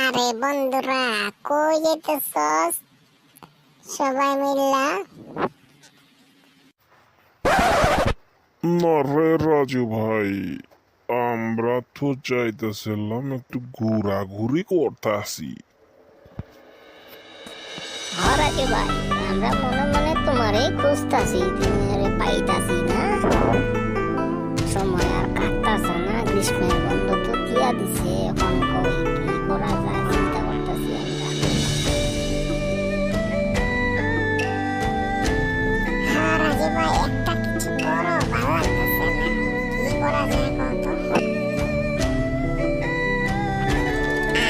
আরে বন্ধুরা, কই যেতেছস? সবাই মিল্লা না রে রাজু ভাই, আমরা তো যাইতেছিলাম একটু ঘোরাঘুরি করতাছি। হরাকে ভাই, আমরা মনে মনে তোমারে খুঁজতাছি, তোমারে পাইতাছি না। সময় আর কাটতাছে না, গ্রীষ্মের বন্ধ তো দিয়া দিছে। এখন কই কি করা যায় চিন্তা করতেছি আমরা। হ্যাঁ রাজু ভাই, একটা কিছু করো, ভালো লাগতেছে না। কি করা যায় কত?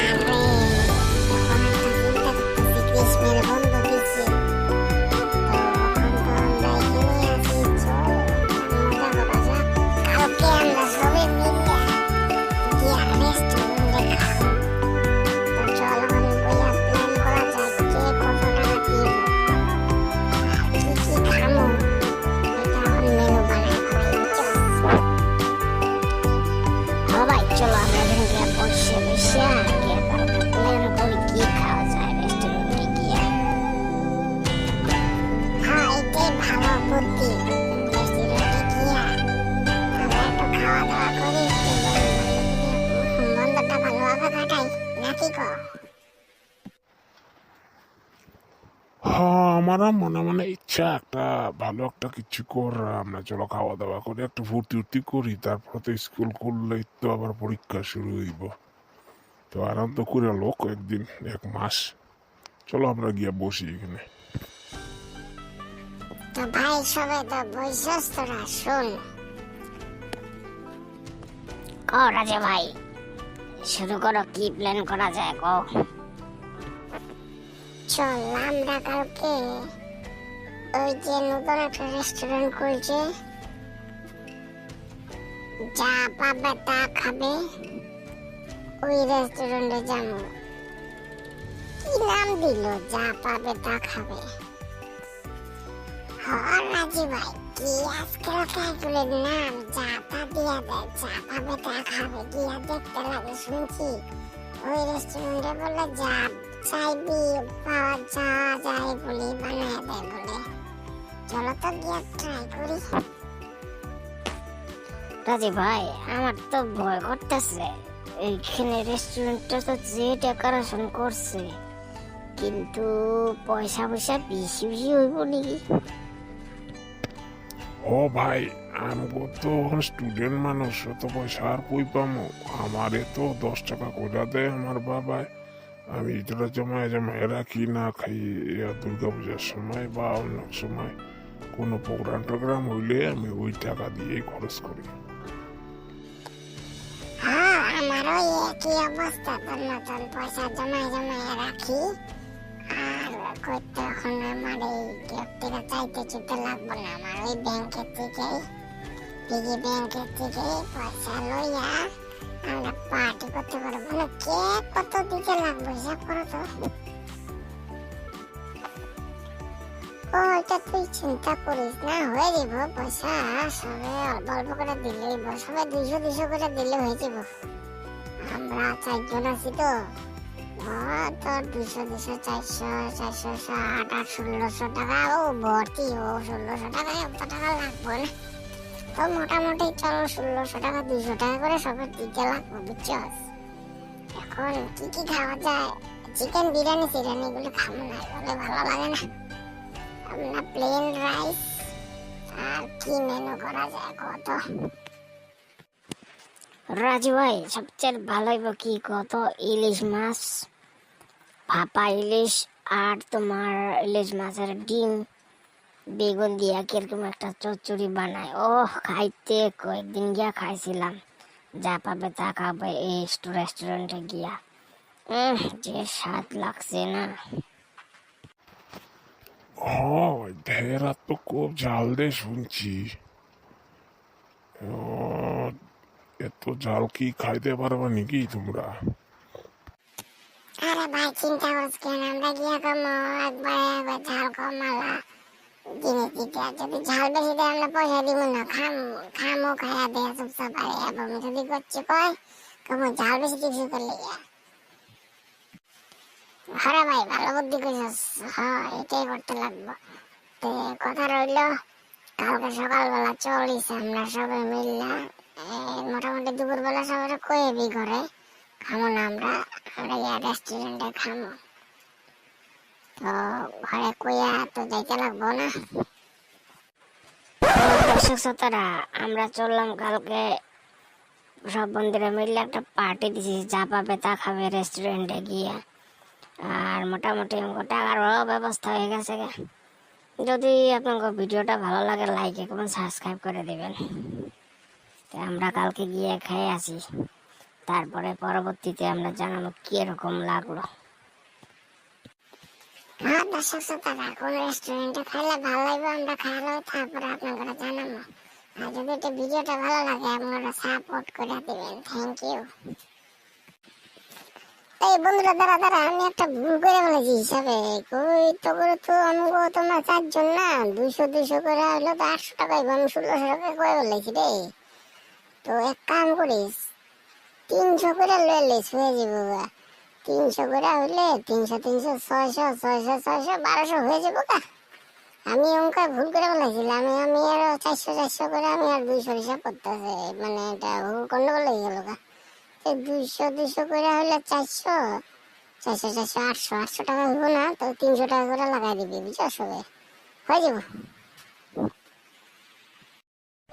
আরে এখন একটা চিন্তা করতেছি, গ্রীষ্মের বন্ধ দিচ্ছে, তো এখন তো আমরা এখানেই আছি। চল মজা করা যাক। কালকে আমরা সবাই মিলে গিয়া রেস্টুরেন্টে খাবো। তো চল এখন বইয়া প্ল্যান করা যায়, কে কত টাকা দিব আর কি কি খামো, এটা এখন মেনু বানায় ফেলাই, বুঝছস? হ্যাঁ ভাই, চলো আমরা এখানে গিয়া বসে বসে গিয়া কালকে প্ল্যান করি কি খাওয়া যায় রেস্টুরেন্টে গিয়া। হ্যাঁ, এটাই ভালো বুদ্ধি। রেস্টুরেন্টে গিয়া আমরা একটু খাওয়া দাওয়া করি, একটু বন্ধুটা ভালোভাবে কাটাই, নাকি কো? হ্যাঁ, আমারও মনে মনে ইচ্ছা একটা ভালো একটা কিছু করার। আমরা চলো খাওয়া দাওয়া করে একটু ফুর্তি উর্তি করি, তারপর তো স্কুল খুললেই তো আবার পরীক্ষা শুরু হইব। তো আরাম তো করে লোক কয়েকদিন, 1 মাস। চলো আমরা গিয়া বসি এখানে। তো ভাই সবাই তো বসছস, তোরা শোন। কও রাজে ভাই, শুরু করো, কি প্ল্যান করা যায় কও। চল আমরা কালকে ওই যে নতুন একটা রেস্টুরেন্ট খুলছে, যা পাবে তা খাবে, ওই রেস্টুরেন্টে যাবো। কি নাম দিল? যা পাবে তা খাবে। হ্যাঁ রাজু ভাই, কি আজকাল এগুলোর নাম যা তা দিয়া দেয়, যা পাবে তা খাবে। গিয়া দেখতে লাগে, শুনছি ওই রেস্টুরেন্টে বলে যা চাইবি পাওয়া যা যায় বলি বানায় দেয় বলে। চলো তো গিয়া ট্রাই করি। রাজে ভাই, আমার তো ভয় করতেছে। এইখানে রেস্টুরেন্টটা তো যে ডেকোরেশন করছে, কিন্তু পয়সা পয়সা বেশি বেশি হইব নাকি? ও ভাই, আমগো তো স্টুডেন্ট মানুষ, অত পয়সা আর কই পামো। আমারে তো 10 টাকা করে দেয় আমার বাবাই। আমি এটা জমায় জমায় রাখি, না খাই দুর্গা পূজার সময় বা অন্য সময় কোনো প্রোগ্রাম টোগ্রাম হইলে আমি ওই টাকা দিয়েই খরচ করি। হ্যাঁ, আমারও একই অবস্থা, তোর মতন পয়সা জমায় জমায় রাখি। আর করতে এখন আমার এই ব্যক্তিগত চাইতে চুতে লাগবো না। আমার ওই ব্যাংকের থেকে, পিগি ব্যাংকের থেকে পয়সা লইয়া আমরা পার্টি করতে পারবো না। কে কত দিতে লাগবে হিসাব করো তো। ওইটা তুই চিন্তা করিস না, হয়ে যাব পয়সা। সবে অল্প অল্প করে দিলেই, সবাই 200 করে দিলে হয়ে যাব। আমরা 4 জন আছি তো। তোর 200 400 400 8 8 1600 টাকা, ও ভর্তি, ও 1600 টাকা, এত টাকা লাগবে না তো। মোটামুটি চলো 1600 টাকা 200 টাকা করে সবার দিতে লাগবে, বুঝছস? এখন কি কি খাওয়া যায়? চিকেন বিরিয়ানি সিরিয়ানি এগুলো খাবো না, এগুলো ভালো লাগে না। আমরা প্লেন রাইস আর কি মেনু করা যায় কত? রাজু ভাই, সবচেয়ে ভালো হইব কি কত, ইলিশ মাছ, ভাপা ইলিশ, আর তোমার ইলিশ মাছের ডিম বেগুন দিয়া কিরকম একটা চচ্চড়ি বানায়। ও খাইতে কয়েকদিন গিয়া খাইছিলাম। যা পাবে তা খাবে এই রেস্টুরেন্টে গিয়া। যে স্বাদ লাগছে না। হ্যাঁ, ঢেরা তো খুব ঝাল দে শুনছি। ও, এত ঝাল কি খাইতে পারবা নাকি তোমরা? আরে ভাই, চিন্তা করিস কেন? আমরা গিয়া কমো একবার ঝাল কমালা জিনিস দিতে। আর যদি ঝাল বেশি দেয় আমরা পয়সা দিব না, খামো খাইয়া দেয়া চুপচাপ। আরে এবং যদি করছে কয় কমো ঝাল বেশি কিছু করলে হ্যাঁ ভাই, ভালো বুদ্ধি কইছস। হ্যাঁ, এটাই করতে লাগবো। তো কথা রইলো, কালকে সকালবেলা চলিস আমরা সবাই মিললা, মোটামুটি দুপুরবেলা সবাই কয়েবি ঘরে খামো না আমরা, আমরা গিয়া রেস্টুরেন্টে খামো। তো ঘরে কইয়া তো যাইতে লাগবো না। দর্শক শ্রোতারা, আমরা চললাম কালকে সব বন্ধুরা মিলে একটা পার্টি দিছি, যা পাবে তা খাবে রেস্টুরেন্টে গিয়ে। আর মোটামুটি আমাকে টাকার ব্যবস্থা হয়ে গেছে গে। যদি আপনাকে ভিডিওটা ভালো লাগে, লাইক এবং সাবস্ক্রাইব করে দেবেন। তো আমরা কালকে গিয়ে খেয়ে আসি, তারপরে পরবর্তীতে আমরা জানাবো কিরকম লাগলো। হ্যাঁ দর্শক শ্রোতারা, কোন রেস্টুরেন্টে খাইলে ভালো লাগবে আমরা খাইলে তারপরে আপনারা জানাবো। আর যদি এটা ভিডিওটা ভালো লাগে আপনারা সাপোর্ট করে দিবেন। Thank you. এই বন্ধুরা, দাঁড়া, আমি একটা ভুল করে ফেলেছি হিসাবে। কই তো করে তো আমগো তোমরা 4 জন না, 200 করে হইলো তো 800 টাকা হইবো। আমি 1600 টাকা করে বলেছি রে। তো এক কাম করিস, 300 করে লয়ে লিস, হয়ে যাবো। 300 করে হইলে 300 300 600 600 600 1200 হয়ে যাবো গা। আমি অঙ্কে ভুল করে ফেলেছিলাম। আমি আর 400 400 করে আমি আর 200 হিসাব করতেছে, মানে এটা ভুল গন্ডগোল হয়ে গেল গা। 200 200 করে হইলে 400 400 400 800 800 টাকা হইব না, তো 300 টাকা করে লাগাই দিবি, বুঝছো? সবে হয়ে যাবো।